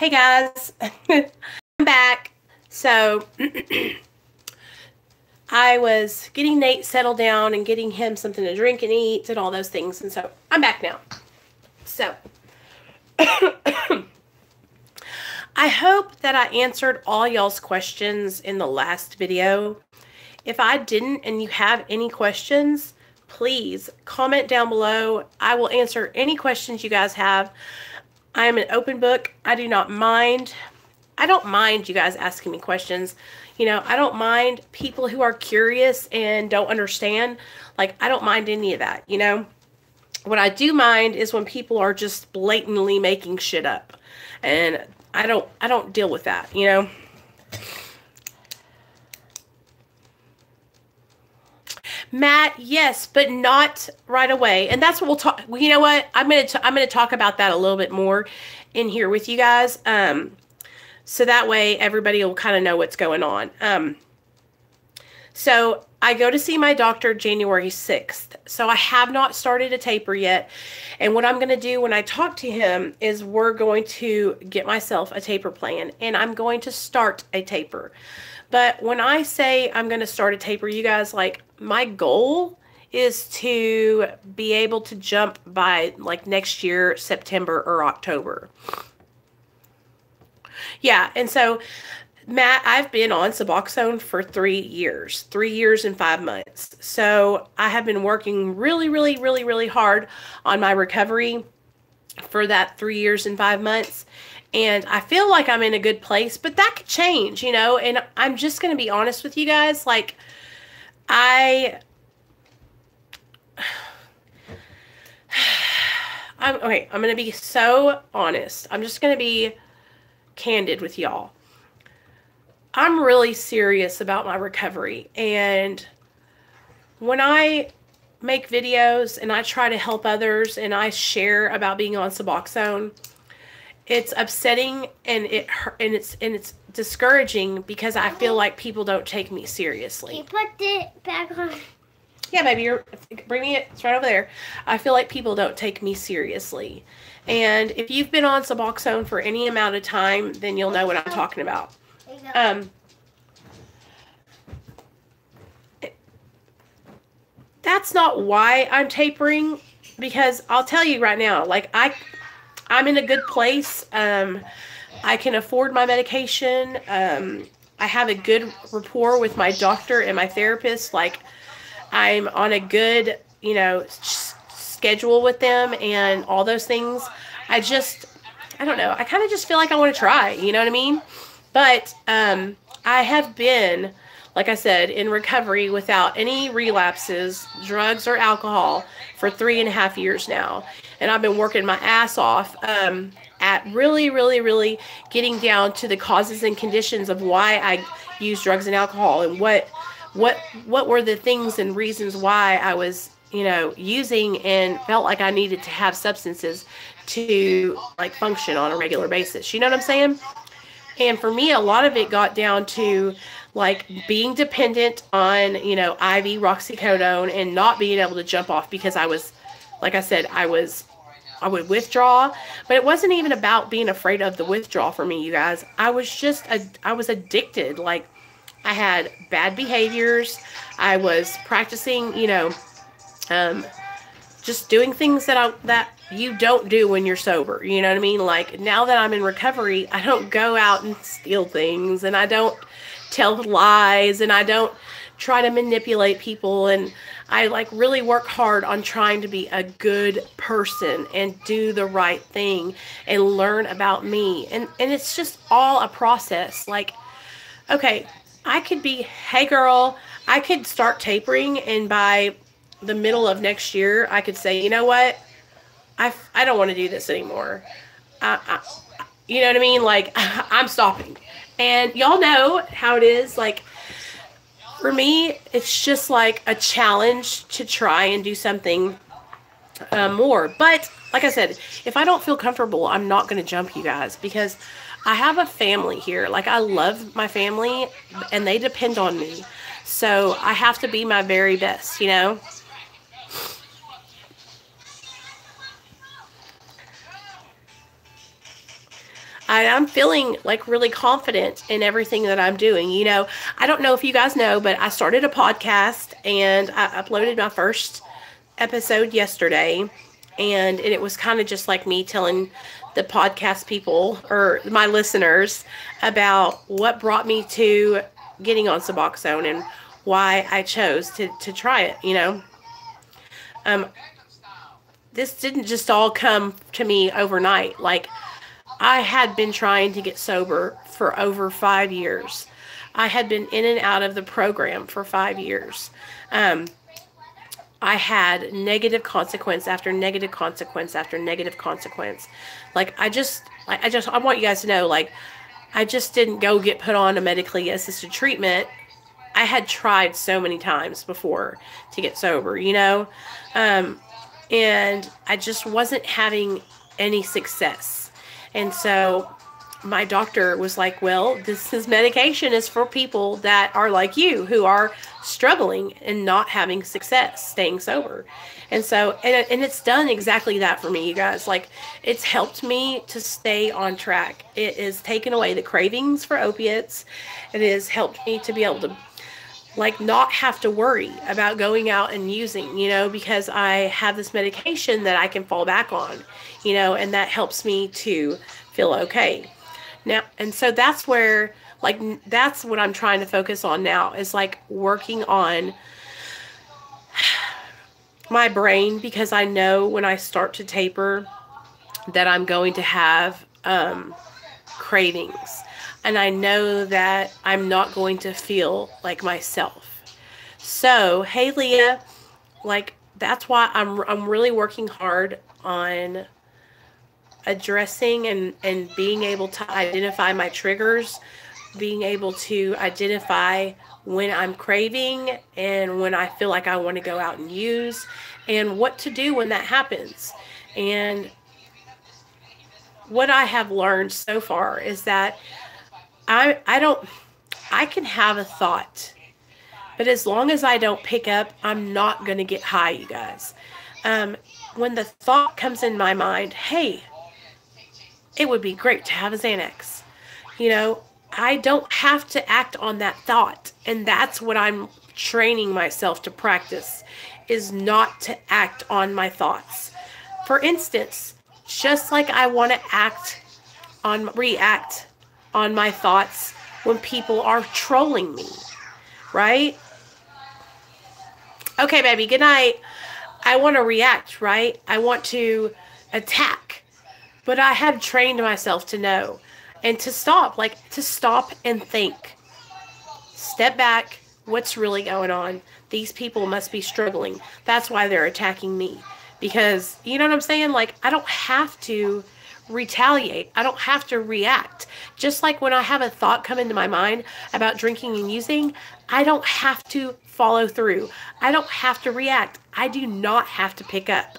Hey guys, I'm back. So I was getting Nate settled down and getting him something to drink and eat and all those things. And so I'm back now. So I hope that I answered all y'all's questions in the last video. If I didn't and you have any questions, please comment down below. I will answer any questions you guys have. I am an open book. I do not mind. I don't mind you guys asking me questions. You know, I don't mind people who are curious and don't understand. Like, I don't mind any of that, you know. What I do mind is when people are just blatantly making shit up. And I don't deal with that, you know. Matt, yes, but not right away. And that's what we'll talk. Well, you know what? I'm gonna talk about that a little bit more in here with you guys. So that way everybody will kind of know what's going on. So I go to see my doctor January 6th. So I have not started a taper yet. And what I'm going to do when I talk to him is we're going to get myself a taper plan. And I'm going to start a taper. But when I say I'm going to start a taper, you guys, like, my goal is to be able to jump by like next year, September or October. Yeah, and so, Matt, I've been on Suboxone for 3 years. 3 years and 5 months. So I have been working really hard on my recovery for that 3 years and 5 months. And I feel like I'm in a good place, but that could change, you know. And I'm just going to be honest with you guys. Like, I'm going to be so honest. I'm just going to be candid with y'all. I'm really serious about my recovery, and when I make videos and I try to help others and I share about being on Suboxone, it's upsetting and it's discouraging because I feel like people don't take me seriously. You put it back on. Yeah, baby, you're bringing it. It's right over there. I feel like people don't take me seriously. And if you've been on Suboxone for any amount of time, then you'll know what I'm talking about. That's not why I'm tapering, because I'll tell you right now, like, I'm in a good place. I can afford my medication. I have a good rapport with my doctor and my therapist. Like, I'm on a good, you know, schedule with them and all those things. I don't know. I kind of just feel like I want to try, you know what I mean? But I have been, like I said, in recovery without any relapses, drugs or alcohol for 3.5 years now. And I've been working my ass off at really getting down to the causes and conditions of why I use drugs and alcohol, and what were the things and reasons why I was, you know, using and felt like I needed to have substances to, like, function on a regular basis. You know what I'm saying? And for me, a lot of it got down to, like, being dependent on, you know, IV roxicodone and not being able to jump off because I was, like I said, I would withdraw. But it wasn't even about being afraid of the withdrawal for me, you guys. I was addicted. Like, I had bad behaviors. I was practicing, you know, just doing things that you don't do when you're sober. You know what I mean? Like, now that I'm in recovery, I don't go out and steal things, and I don't tell lies, and I don't try to manipulate people, and I, like, really work hard on trying to be a good person and do the right thing and learn about me. And it's just all a process. Like, okay, I could be, hey girl, I could start tapering, and by the middle of next year, I could say, you know what? I don't want to do this anymore. You know what I mean? Like, I'm stopping. And y'all know how it is. Like, for me, it's just like a challenge to try and do something more. But like I said, if I don't feel comfortable, I'm not going to jump, you guys, because I have a family here. Like, I love my family, and they depend on me. So I have to be my very best, you know? I'm feeling like really confident in everything that I'm doing. You know, I don't know if you guys know, but I started a podcast and I uploaded my first episode yesterday. And it was kind of just like me telling the podcast people or my listeners about what brought me to getting on Suboxone and why I chose to try it, you know. Um, this didn't just all come to me overnight. Like, I had been trying to get sober for over 5 years. I had been in and out of the program for 5 years. Um, I had negative consequence after negative consequence after negative consequence. Like, I want you guys to know, like, I just didn't go get put on a medically assisted treatment. I had tried so many times before to get sober, you know? And I just wasn't having any success. And so my doctor was like, well, this medication is for people that are like you, who are struggling and not having success staying sober. And so, and it's done exactly that for me, you guys. Like, it's helped me to stay on track. It has taken away the cravings for opiates. It has helped me to be able to, like, not have to worry about going out and using, you know, because I have this medication that I can fall back on, you know, and that helps me to feel okay. Now, and so that's where, like, that's what I'm trying to focus on now, is like working on my brain, because I know when I start to taper that I'm going to have cravings, and I know that I'm not going to feel like myself. So, hey Leah, like, that's why I'm really working hard on addressing and being able to identify my triggers, being able to identify when I'm craving and when I feel like I want to go out and use, and what to do when that happens. And what I have learned so far is that I can have a thought, but as long as I don't pick up, I'm not going to get high, you guys. When the thought comes in my mind, hey, it would be great to have a Xanax, you know, I don't have to act on that thought. And that's what I'm training myself to practice, is not to act on my thoughts. For instance, just like I want to react on my thoughts when people are trolling me, right? Okay, baby, good night. I want to react, right? I want to attack. But I have trained myself to know and to stop, and think. Step back. What's really going on? These people must be struggling. That's why they're attacking me. Because, you know what I'm saying? Like, I don't have to retaliate. I don't have to react. Just like when I have a thought come into my mind about drinking and using, I don't have to follow through. I don't have to react. I do not have to pick up.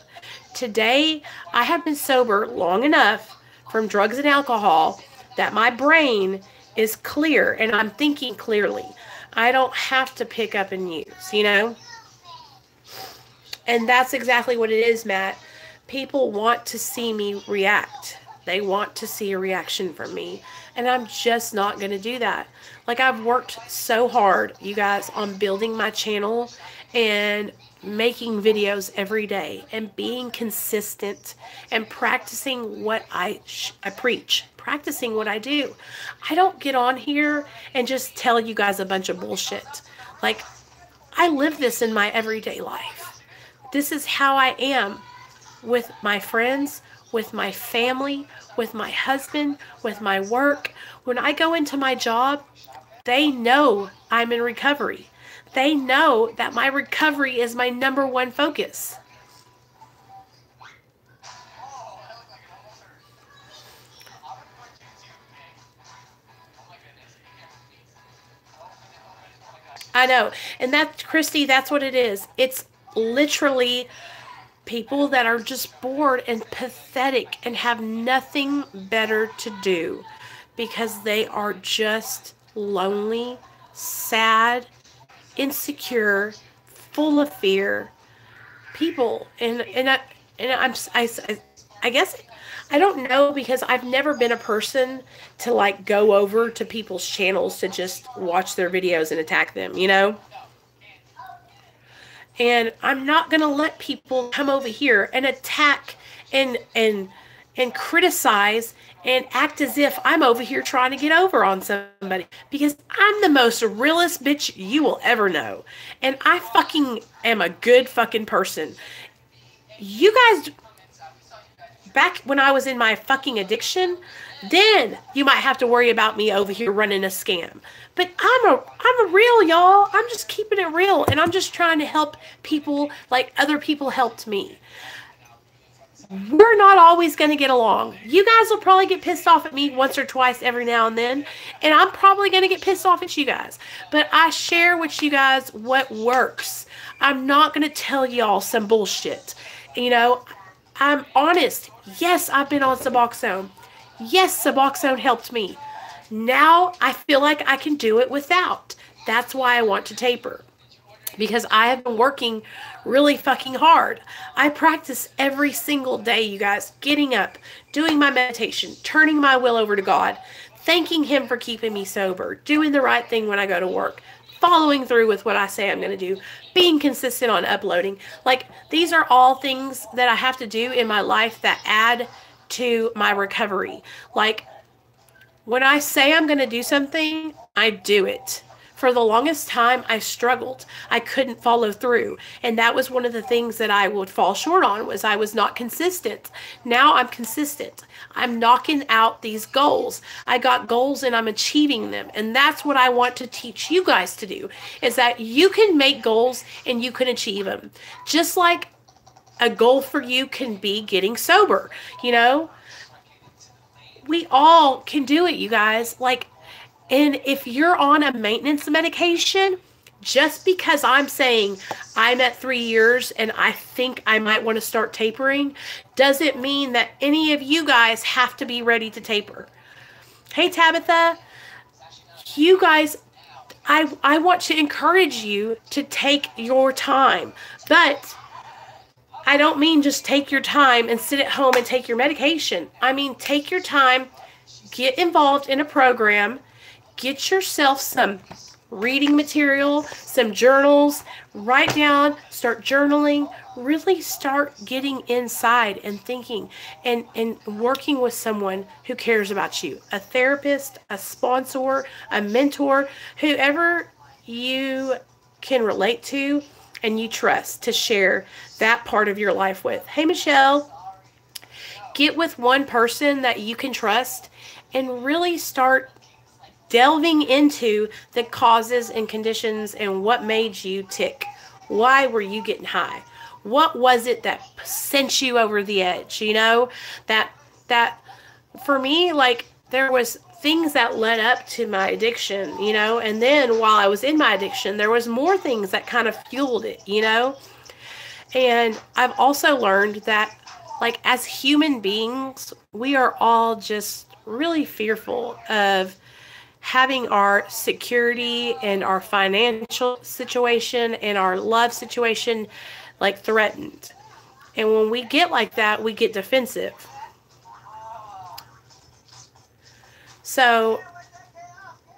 Today, I have been sober long enough from drugs and alcohol that my brain is clear and I'm thinking clearly. I don't have to pick up and use, you know? And that's exactly what it is, Matt. People want to see me react. They want to see a reaction from me. And I'm just not going to do that. Like, I've worked so hard, you guys, on building my channel and making videos every day and being consistent and practicing what I preach, practicing what I do. I don't get on here and just tell you guys a bunch of bullshit. Like, I live this in my everyday life. This is how I am with my friends, with my family, with my husband, with my work. When I go into my job, they know I'm in recovery. They know that my recovery is my number one focus. I know. And that, Christy, that's what it is. It's literally people that are just bored and pathetic and have nothing better to do because they are just lonely, sad, insecure, full of fear people. I guess I don't know, because I've never been a person to like go over to people's channels to just watch their videos and attack them, you know? And I'm not going to let people come over here and attack and criticize and act as if I'm over here trying to get over on somebody, because I'm the most realest bitch you will ever know. And I fucking am a good fucking person. You guys, back when I was in my fucking addiction, then you might have to worry about me over here running a scam. But I'm a real, y'all. I'm just keeping it real, and I'm just trying to help people like other people helped me. We're not always going to get along. You guys will probably get pissed off at me once or twice every now and then, and I'm probably going to get pissed off at you guys. But I share with you guys what works. I'm not going to tell y'all some bullshit. You know, I'm honest. Yes, I've been on Suboxone. Yes, Suboxone helped me. Now I feel like I can do it without. That's why I want to taper. Because I have been working really fucking hard. I practice every single day, you guys. Getting up, doing my meditation, turning my will over to God, thanking Him for keeping me sober, doing the right thing when I go to work, following through with what I say I'm going to do, being consistent on uploading. Like, these are all things that I have to do in my life that add to my recovery. Like, when I say I'm going to do something, I do it. For the longest time, I struggled. I couldn't follow through. And that was one of the things that I would fall short on, was I was not consistent. Now I'm consistent. I'm knocking out these goals. I got goals and I'm achieving them. And that's what I want to teach you guys to do, is that you can make goals and you can achieve them. Just like a goal for you can be getting sober, you know? We all can do it, you guys. Like, and if you're on a maintenance medication, just because I'm saying I'm at 3 years and I think I might want to start tapering, doesn't mean that any of you guys have to be ready to taper. Hey, Tabitha, you guys, I want to encourage you to take your time, but I don't mean just take your time and sit at home and take your medication. I mean, take your time, get involved in a program, get yourself some reading material, some journals, write down, start journaling, really start getting inside and thinking and working with someone who cares about you. A therapist, a sponsor, a mentor, whoever you can relate to and you trust to share that part of your life with. Hey, Michelle, get with one person that you can trust and really start delving into the causes and conditions and what made you tick. Why were you getting high? What was it that sent you over the edge? You know, that for me, like, there was things that led up to my addiction, you know, and then while I was in my addiction, there was more things that kind of fueled it, you know. And I've also learned that, like, as human beings, we are all just really fearful of having our security and our financial situation and our love situation, like, threatened. And when we get like that, we get defensive. So,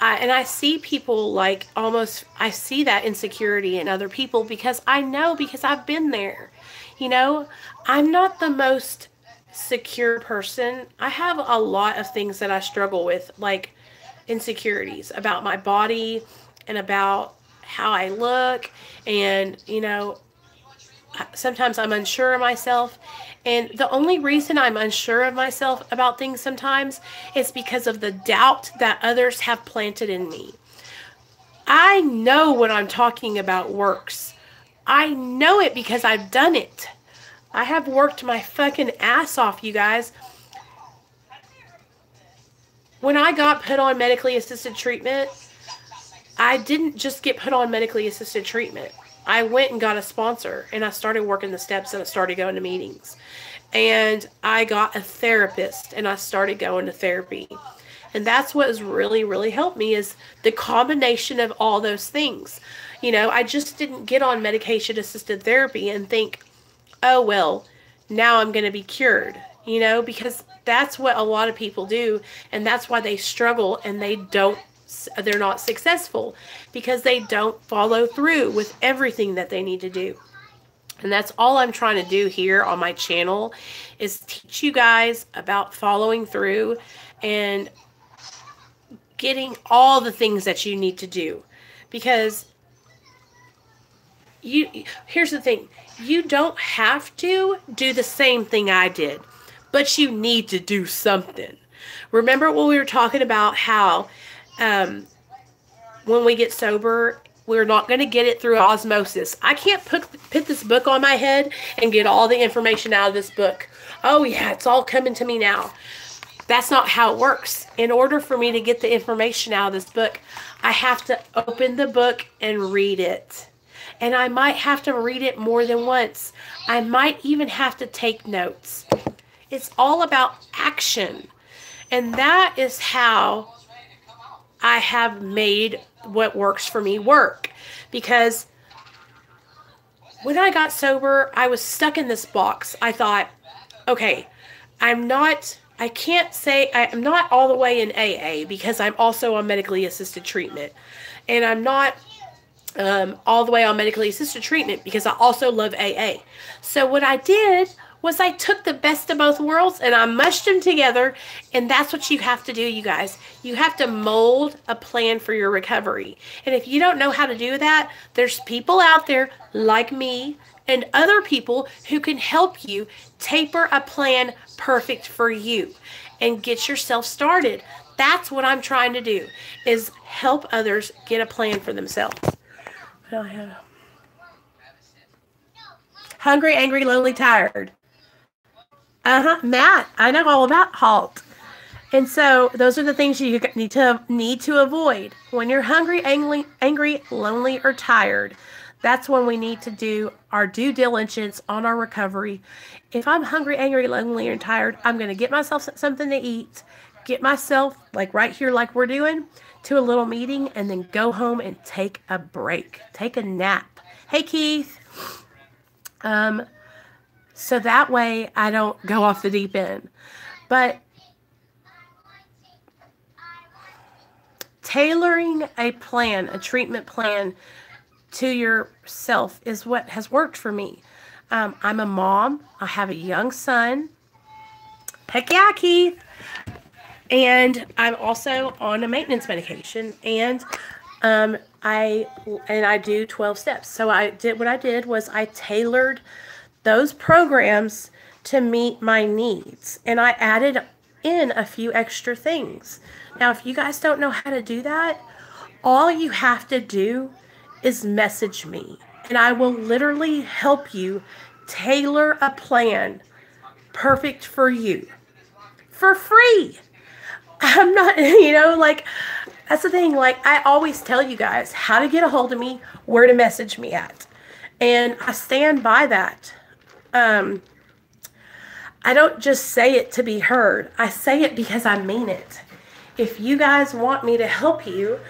I see people, like, almost, I see that insecurity in other people because I know, because I've been there. You know, I'm not the most secure person. I have a lot of things that I struggle with, like insecurities about my body and about how I look. And, you know, sometimes I'm unsure of myself. And the only reason I'm unsure of myself about things sometimes is because of the doubt that others have planted in me. I know what I'm talking about works. I know it because I've done it. I have worked my fucking ass off, you guys. When I got put on medically assisted treatment, I didn't just get put on medically assisted treatment. I went and got a sponsor, and I started working the steps, and I started going to meetings. And I got a therapist, and I started going to therapy. And that's what has really, really helped me, is the combination of all those things. You know, I just didn't get on medication-assisted therapy and think, oh, well, now I'm going to be cured. you know, because that's what a lot of people do, and that's why they struggle and they're not successful, because they don't follow through with everything that they need to do. And that's all I'm trying to do here on my channel, is teach you guys about following through and getting all the things that you need to do. Because here's the thing, you don't have to do the same thing I did, but you need to do something. Remember when we were talking about how when we get sober, we're not going to get it through osmosis. I can't put this book on my head and get all the information out of this book. Oh yeah, it's all coming to me now. That's not how it works. In order for me to get the information out of this book, I have to open the book and read it. And I might have to read it more than once. I might even have to take notes. It's all about action. And that is how I have made what works for me work. Because when I got sober, I was stuck in this box. I thought, okay, I'm not all the way in AA, because I'm also on medically assisted treatment. And I'm not all the way on medically assisted treatment because I also love AA. So what I did was I took the best of both worlds and I mushed them together, and that's what you have to do, you guys. You have to mold a plan for your recovery. And if you don't know how to do that, there's people out there like me and other people who can help you taper a plan perfect for you and get yourself started. That's what I'm trying to do, is help others get a plan for themselves. Hungry, angry, lonely, tired. Matt, I know all about HALT. And so those are the things you need to avoid. When you're hungry, angry, lonely, or tired, that's when we need to do our due diligence on our recovery. If I'm hungry, angry, lonely, or tired, I'm going to get myself something to eat, get myself, like right here, like we're doing, to a little meeting, and then go home and take a break, take a nap. Hey, Keith. So that way I don't go off the deep end. But tailoring a plan, a treatment plan to yourself is what has worked for me. I'm a mom. I have a young son. Heck yeah, Keith. And I'm also on a maintenance medication, and I do 12 steps. So what I did was I tailored those programs to meet my needs, and I added in a few extra things. Now, if you guys don't know how to do that, all you have to do is message me, and I will literally help you tailor a plan perfect for you for free. I'm not, that's the thing. Like, I always tell you guys how to get a hold of me, where to message me at. And I stand by that. I don't just say it to be heard. I say it because I mean it. If you guys want me to help you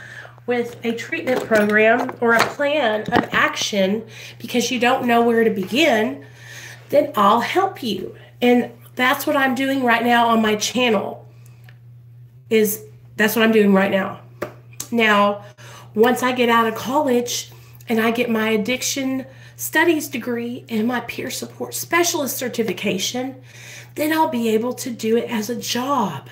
with a treatment program or a plan of action because you don't know where to begin, then I'll help you. And that's what I'm doing right now on my channel. That's what I'm doing right now. Now, once I get out of college and I get my addiction studies degree and my peer support specialist certification, then I'll be able to do it as a job.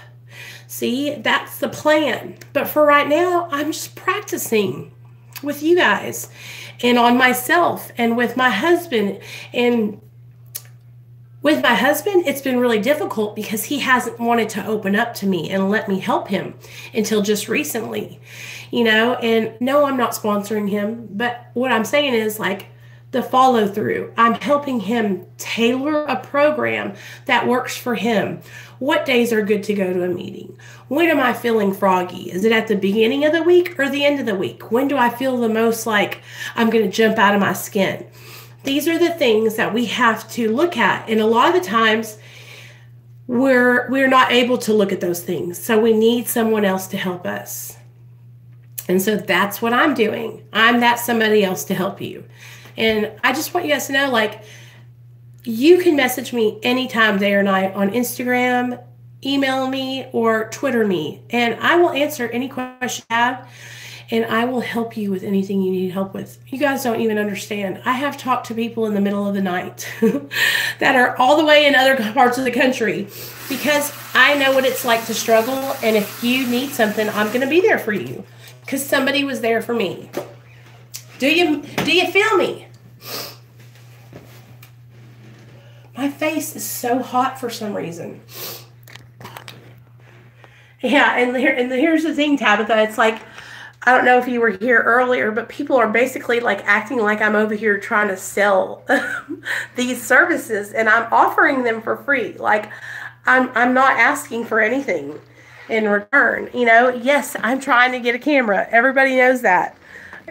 See, that's the plan. But for right now, I'm just practicing with you guys and on myself and with my husband. And with my husband, it's been really difficult because he hasn't wanted to open up to me and let me help him until just recently, and no, I'm not sponsoring him, but what I'm saying is, like, the follow through. I'm helping him tailor a program that works for him. What days are good to go to a meeting? When am I feeling froggy? Is it at the beginning of the week or the end of the week? When do I feel the most like I'm going to jump out of my skin? These are the things that we have to look at. And a lot of the times we're not able to look at those things. So we need someone else to help us. And so that's what I'm doing. I'm that somebody else to help you. And I just want you guys to know, like, You can message me anytime, day or night, on Instagram, email me, or Twitter me, and I will answer any question you have, and I will help you with anything you need help with. You guys don't even understand. I have talked to people in the middle of the night that are all the way in other parts of the country, because I know what it's like to struggle, and if you need something, I'm going to be there for you, because somebody was there for me. Do you feel me? My face is so hot for some reason. Yeah, and here's the thing, Tabitha. It's like, I don't know if you were here earlier, but people are basically like acting like I'm over here trying to sell these services, and I'm offering them for free. Like, I'm not asking for anything in return. You know, yes, I'm trying to get a camera. Everybody knows that.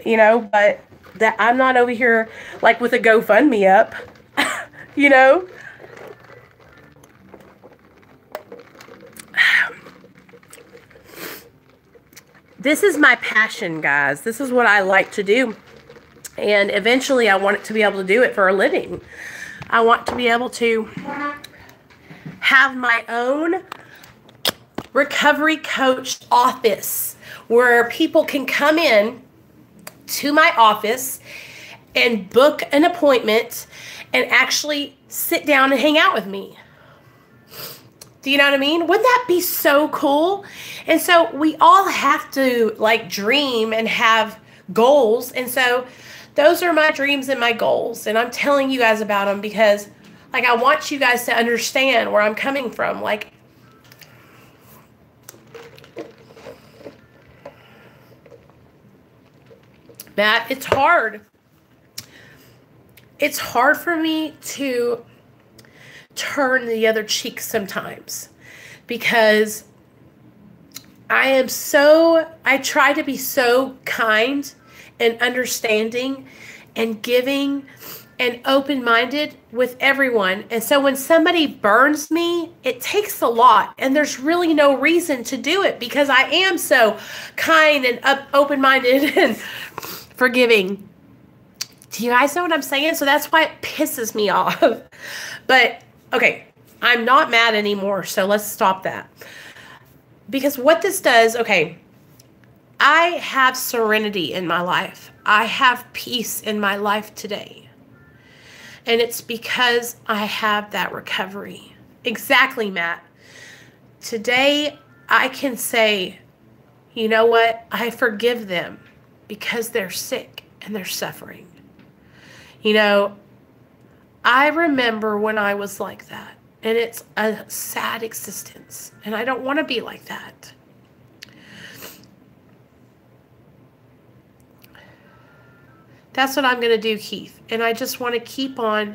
You know, but that I'm not over here like with a GoFundMe up. You know? This is my passion, guys. This is what I like to do. And eventually I want to be able to do it for a living. I want to be able to have my own recovery coach office where people can come in to my office and book an appointment and actually sit down and hang out with me. Do you know what I mean? Wouldn't that be so cool? And so we all have to like dream and have goals. And so those are my dreams and my goals. And I'm telling you guys about them because like I want you guys to understand where I'm coming from. Like, Matt, it's hard. It's hard for me to turn the other cheek sometimes because I try to be so kind and understanding and giving and open-minded with everyone. And so when somebody burns me, it takes a lot. And there's really no reason to do it because I am so kind and open-minded and forgiving. Do you guys know what I'm saying? So that's why it pisses me off. But, okay, I'm not mad anymore, so let's stop that. Because what this does, okay, I have serenity in my life. I have peace in my life today. And it's because I have that recovery. Exactly, Matt. Today, I can say, you know what? I forgive them because they're sick and they're suffering. You know, I remember when I was like that, and it's a sad existence, and I don't want to be like that. That's what I'm going to do, Keith, and I just want to keep on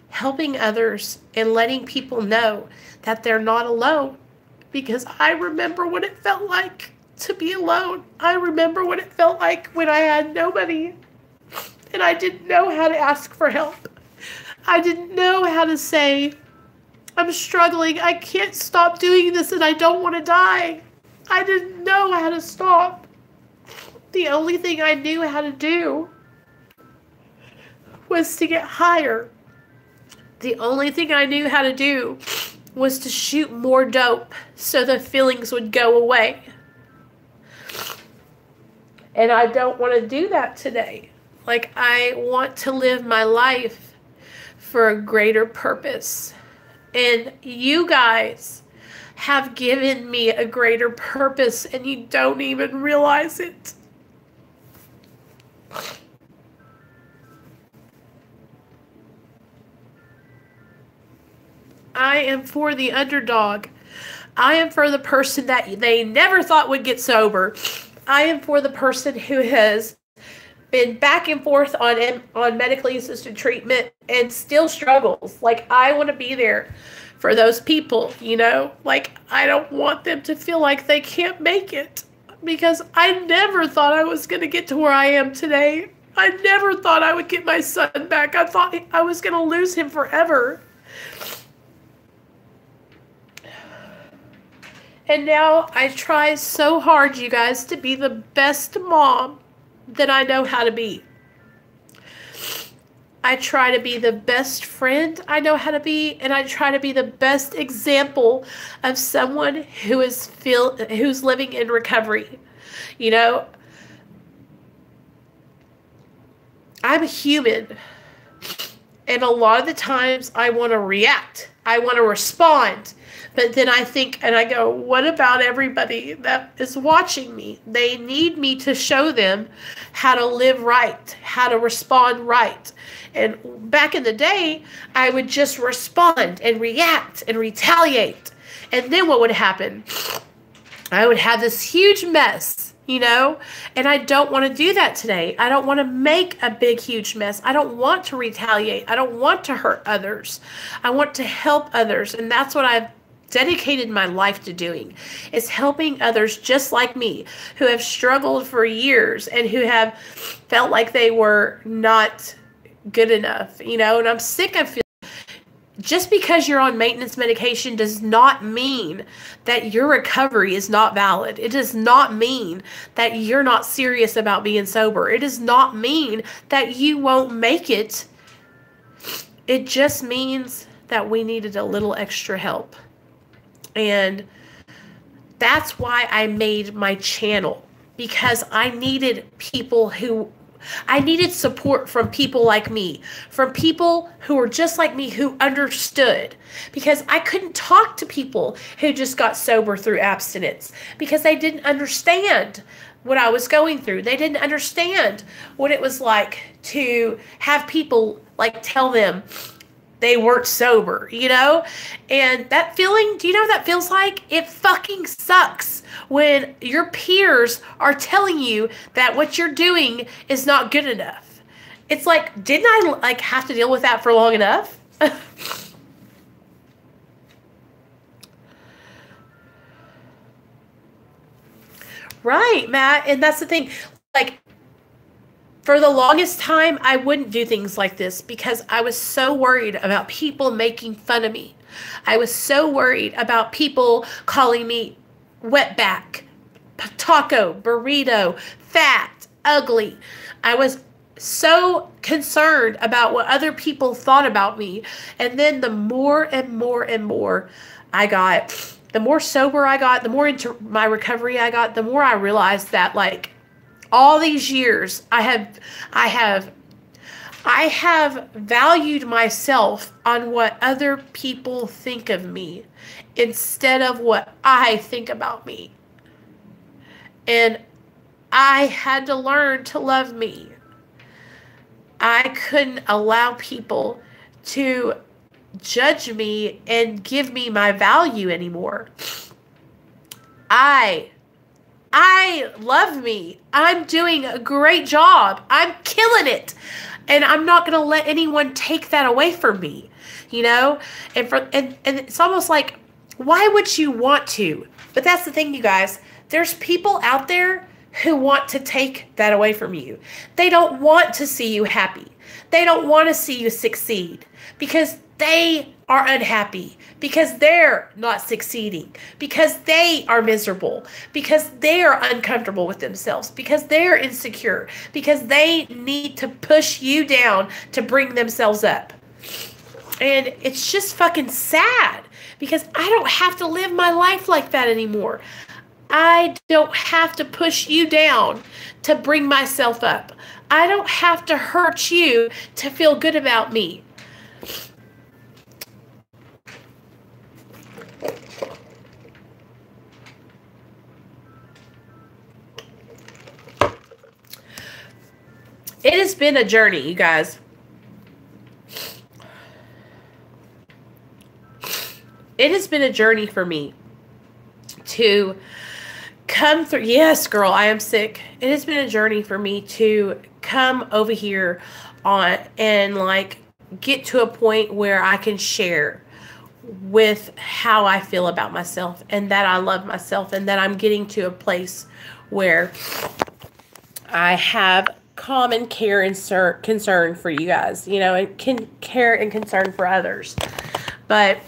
helping others and letting people know that they're not alone, because I remember what it felt like to be alone. I remember what it felt like when I had nobody. And I didn't know how to ask for help. I didn't know how to say, I'm struggling. I can't stop doing this and I don't want to die. I didn't know how to stop. The only thing I knew how to do was to get higher. The only thing I knew how to do was to shoot more dope so the feelings would go away. And I don't want to do that today. Like, I want to live my life for a greater purpose. And you guys have given me a greater purpose, and you don't even realize it. I am for the underdog. I am for the person that they never thought would get sober. I am for the person who has been back and forth on medically assisted treatment and still struggles. Like, I want to be there for those people, you know? Like, I don't want them to feel like they can't make it, because I never thought I was going to get to where I am today. I never thought I would get my son back. I thought I was going to lose him forever. And now I try so hard, you guys, to be the best mom that I know how to be. I try to be the best friend I know how to be, and I try to be the best example of someone who is who's living in recovery. You know, I'm a human, and a lot of the times I want to react. I want to respond. But then I think, and I go, what about everybody that is watching me? They need me to show them how to live right, how to respond right. And back in the day, I would just respond and react and retaliate. And then what would happen? I would have this huge mess, you know? And I don't want to do that today. I don't want to make a big, huge mess. I don't want to retaliate. I don't want to hurt others. I want to help others. And that's what I've dedicated my life to doing, is helping others just like me, who have struggled for years and who have felt like they were not good enough, you know. And I'm sick of feeling, just because you're on maintenance medication does not mean that your recovery is not valid. It does not mean that you're not serious about being sober. It does not mean that you won't make it. It just means that we needed a little extra help. And that's why I made my channel, because I needed I needed support from people like me, from people who were just like me, who understood, because I couldn't talk to people who just got sober through abstinence, because they didn't understand what I was going through. They didn't understand what it was like to have people like tell them they weren't sober, you know? And that feeling, do you know what that feels like? It fucking sucks when your peers are telling you that what you're doing is not good enough. It's like, didn't I like have to deal with that for long enough? Right, Matt. And that's the thing. Like, for the longest time, I wouldn't do things like this because I was so worried about people making fun of me. I was so worried about people calling me wetback, taco, burrito, fat, ugly. I was so concerned about what other people thought about me. And then the more and more and more I got, the more sober I got, the more into my recovery I got, the more I realized that, like, all these years, I have valued myself on what other people think of me instead of what I think about me. And I had to learn to love me. I couldn't allow people to judge me and give me my value anymore. I love me. I'm doing a great job. I'm killing it. And I'm not going to let anyone take that away from me, you know? And it's almost like, why would you want to? But that's the thing, you guys. There's people out there who want to take that away from you. They don't want to see you happy. They don't want to see you succeed because they are unhappy, because they're not succeeding, because they are miserable, because they are uncomfortable with themselves, because they're insecure, because they need to push you down to bring themselves up. And it's just fucking sad because I don't have to live my life like that anymore. I don't have to push you down to bring myself up. I don't have to hurt you to feel good about me. It has been a journey, you guys. It has been a journey for me to come through. Yes, girl, I am sick. It has been a journey for me to come over here on and like get to a point where I can share with how I feel about myself and that I love myself and that I'm getting to a place where I have common care and concern for you guys, you know, and care and concern for others. But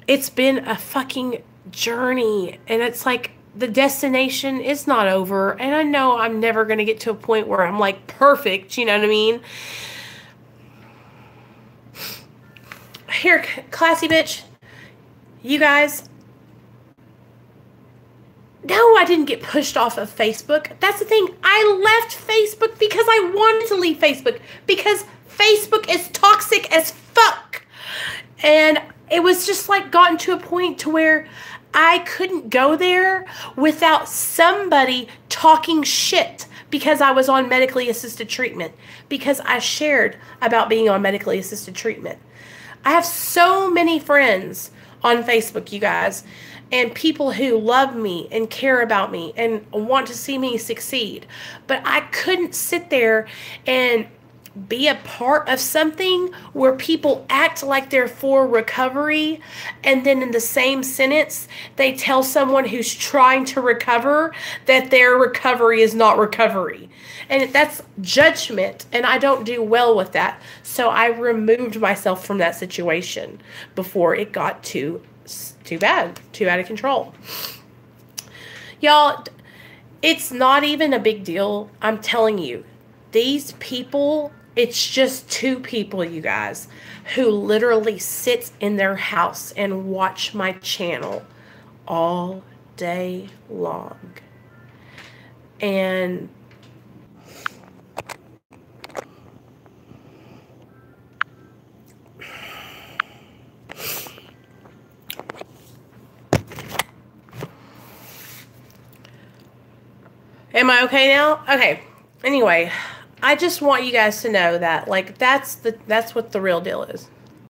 it's been a fucking journey, and it's like the destination is not over. And I know I'm never going to get to a point where I'm like perfect, you know what I mean? Here, classy bitch. You guys. No, I didn't get pushed off of Facebook. That's the thing. I left Facebook because I wanted to leave Facebook. Because Facebook is toxic as fuck. And it was just like gotten to a point to where I couldn't go there without somebody talking shit because I was on medically assisted treatment. Because I shared about being on medically assisted treatment. I have so many friends on Facebook, you guys. And people who love me and care about me and want to see me succeed. But I couldn't sit there and be a part of something where people act like they're for recovery, and then in the same sentence, they tell someone who's trying to recover that their recovery is not recovery. And that's judgment, and I don't do well with that. So I removed myself from that situation before it got too bad, too out of control. Y'all, it's not even a big deal. I'm telling you, these people, it's just two people, you guys, who literally sit in their house and watch my channel all day long. And am I okay now? Okay. Anyway, I just want you guys to know that, like, that's what the real deal is.